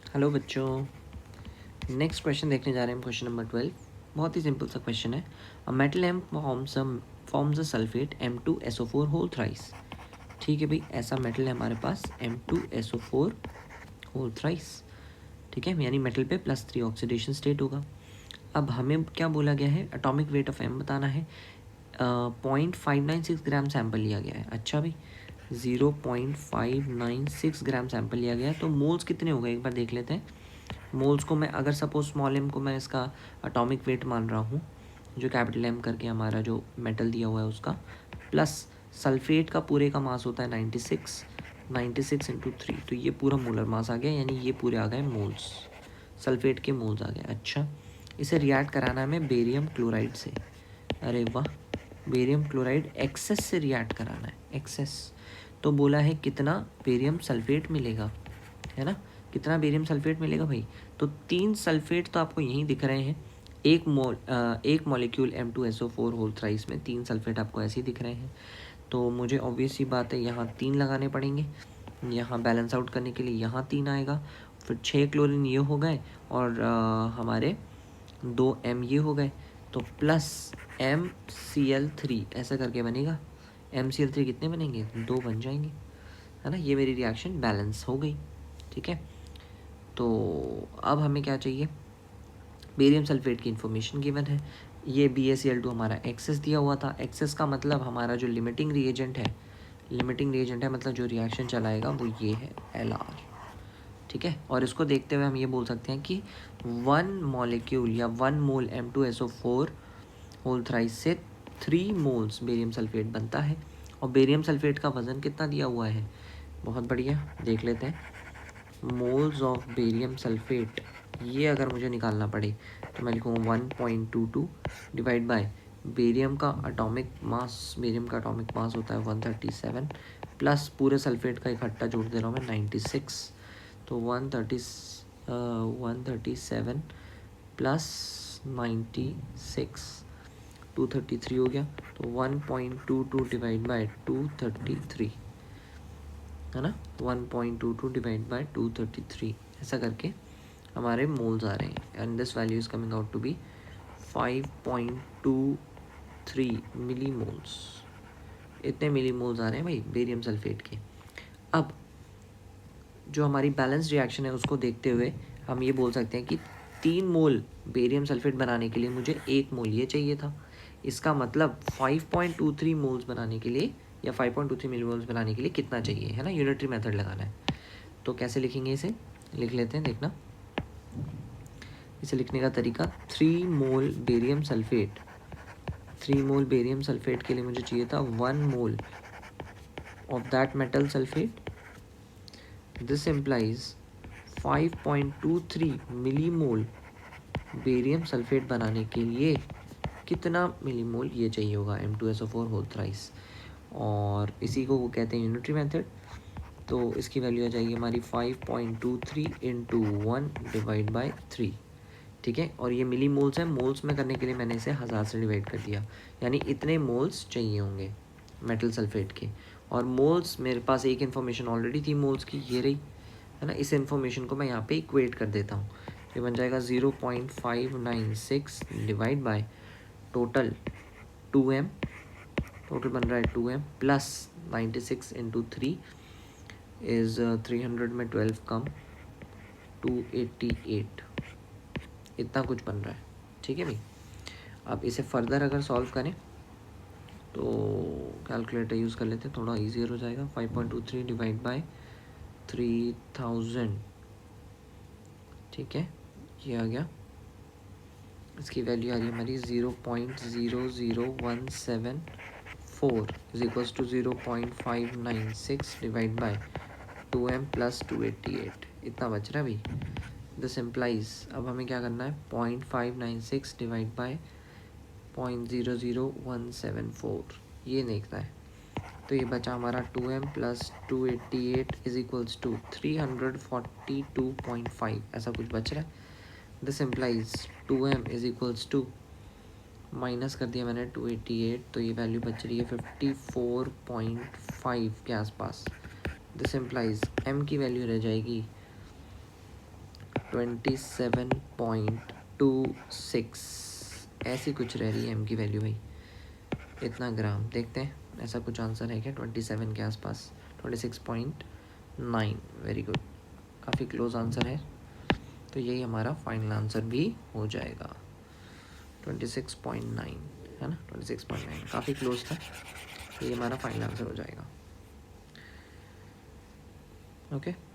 Hello बच्चों, next question देखने जा रहे हैं हम। क्वेश्चन नंबर 12 बहुत ही सिंपल सा क्वेश्चन है। A metal M forms a sulphate M2SO4 whole thrice. ठीक है भाई, ऐसा मेटल है हमारे पास M2SO4 होल थ्राइस। ठीक है, यानी मेटल पे +3 ऑक्सीडेशन स्टेट होगा। अब हमें क्या बोला गया है, एटॉमिक वेट ऑफ एम बताना है। 0.596 ग्राम सैंपल लिया गया है। अच्छा भाई, 0.596 ग्राम सैंपल लिया गया है, तो मोल्स कितने हो गए एक बार देख लेते हैं। मोल्स को मैं अगर सपोज स्मॉल एम को मैं इसका एटॉमिक वेट मान रहा हूँ, जो कैपिटल एम करके हमारा जो मेटल दिया हुआ है उसका, प्लस सल्फेट का पूरे का मास होता है 96 इंटू 3, तो ये पूरा मोलर मास आ गया, यानी ये पूरे आ गए मोल्स, सल्फेट के मोल्स आ गए। अच्छा, इसे रिएक्ट कराना है हमें बेरियम क्लोराइड से। अरे वाह, बेरियम क्लोराइड एक्सेस से रिएक्ट कराना है, एक्सेस। तो बोला है कितना बेरियम सल्फेट मिलेगा, है ना, कितना बेरियम सल्फेट मिलेगा भाई। तो 3 सल्फेट तो आपको यहीं दिख रहे हैं। एक मॉलिक्यूल M2SO4 होल थ्राइस में 3 सल्फेट आपको ऐसे ही दिख रहे हैं। तो मुझे ऑब्वियस सी बात है, यहाँ 3 लगाने पड़ेंगे। यहाँ बैलेंस आउट करने के लिए यहाँ 3 आएगा, फिर 6 क्लोरीन ये हो गए, और हमारे 2 M ये हो गए, तो प्लस MCl3 ऐसा करके बनेगा। MCl3 कितने बनेंगे, 2 बन जाएंगे, है ना। ये मेरी रिएक्शन बैलेंस हो गई। ठीक है, तो अब हमें क्या चाहिए, बेरियम सल्फेट की इन्फॉर्मेशन गिवन है। ये BaCl2 हमारा एक्सेस दिया हुआ था। एक्सेस का मतलब हमारा जो लिमिटिंग रिएजेंट है, मतलब जो रिएक्शन चलाएगा वो ये है Lr। ठीक है, और इसको देखते हुए हम ये बोल सकते हैं कि 1 मॉलिक्यूल या 1 मोल M2SO4 होल थ्राइस से 3 मोल्स बेरियम सल्फेट बनता है। और बेरियम सल्फेट का वज़न कितना दिया हुआ है, बहुत बढ़िया, देख लेते हैं। मोल्स ऑफ बेरियम सल्फेट, ये अगर मुझे निकालना पड़े तो मैं लिखूँगा 1.22 डिवाइड बाय बेरियम का एटॉमिक मास। बेरियम का एटॉमिक मास होता है 137, प्लस पूरे सल्फेट का इकट्ठा जोड़ दे रहा हूँ मैं 96, तो 137 प्लस 96 233 हो गया। तो 1.22 डिवाइड बाय 233, है ना, 1.22 डिवाइड बाय 233, ऐसा करके हमारे मोल्स आ रहे हैं। And this value is coming out to be 5.23 milli moles. इतने मिली मोल्स आ रहे हैं भाई बेरियम सल्फेट के। अब जो हमारी बैलेंस रिएक्शन है उसको देखते हुए हम ये बोल सकते हैं कि 3 मोल बेरियम सल्फेट बनाने के लिए मुझे 1 मोल ये चाहिए था। इसका मतलब 5.23 मोल्स बनाने के लिए, या 5.23 मिली मोल्स बनाने के लिए कितना चाहिए, है ना, यूनिटरी मेथड लगाना है। तो कैसे लिखेंगे, इसे लिख लेते हैं, देखना। इसे लिखने का तरीका, 3 mole barium sulphate, 3 mole barium sulphate के लिए मुझे चाहिए था 1 mole of that metal sulphate. This implies 5.23 milli mole barium sulphate बनाने के लिए कितना मिली मोल ये चाहिए होगा M2SO4 होल थ्राइस, और इसी को वो कहते हैं यूनिटरी मेथड। तो इसकी वैल्यू आ जाएगी हमारी 5.23 इंटू 1 डिवाइड बाई 3। ठीक है, और ये मिली मोल्स है, मोल्स में करने के लिए मैंने इसे 1000 से डिवाइड कर दिया, यानी इतने मोल्स चाहिए होंगे मेटल सल्फेट के। और मोल्स, मेरे पास एक इन्फॉर्मेशन ऑलरेडी थी मोल्स की, ये रही, है ना। इस इन्फॉर्मेशन को मैं यहाँ पे इक्वेट कर देता हूँ, ये बन जाएगा 0.596 divide by total 2m, total बन रहा है 2m प्लस 96 इंटू 3 इज़ 300 में 12 कम 288, इतना कुछ बन रहा है। ठीक है भाई, अब इसे फर्दर अगर सॉल्व करें तो कैलकुलेटर यूज़ कर लेते हैं, थोड़ा ईजियर हो जाएगा। 5.23 डिवाइड बाय 3000, ठीक है, ये आ गया। इसकी वैल्यू आ रही है हमारी 0.00174 is equals to 0.596 divide by 2m plus 288, इतना बच रहा है भाई। दिस इम्प्लाइज, अब हमें क्या करना है, 0.596 डिवाइड बाय 0.00174, ये देखना है। तो ये बचा हमारा 2m plus 288 is equals to 342.5, ऐसा कुछ बच रहा है। This implies 2m is equals to, minus कर दिया मैंने 288, तो ये वैल्यू बच रही है 54.5 के आसपास। दिस इम्प्लाइज m की वैल्यू रह जाएगी 27.26 ऐसी कुछ रह रही है एम की वैल्यू भाई, इतना ग्राम। देखते हैं ऐसा कुछ आंसर है क्या 27 के आसपास। 26.9, वेरी गुड, काफ़ी क्लोज आंसर है। तो यही हमारा फाइनल आंसर भी हो जाएगा, 26.9 है ना, 26.9 काफ़ी क्लोज था। ये हमारा फाइनल आंसर हो जाएगा। ओके।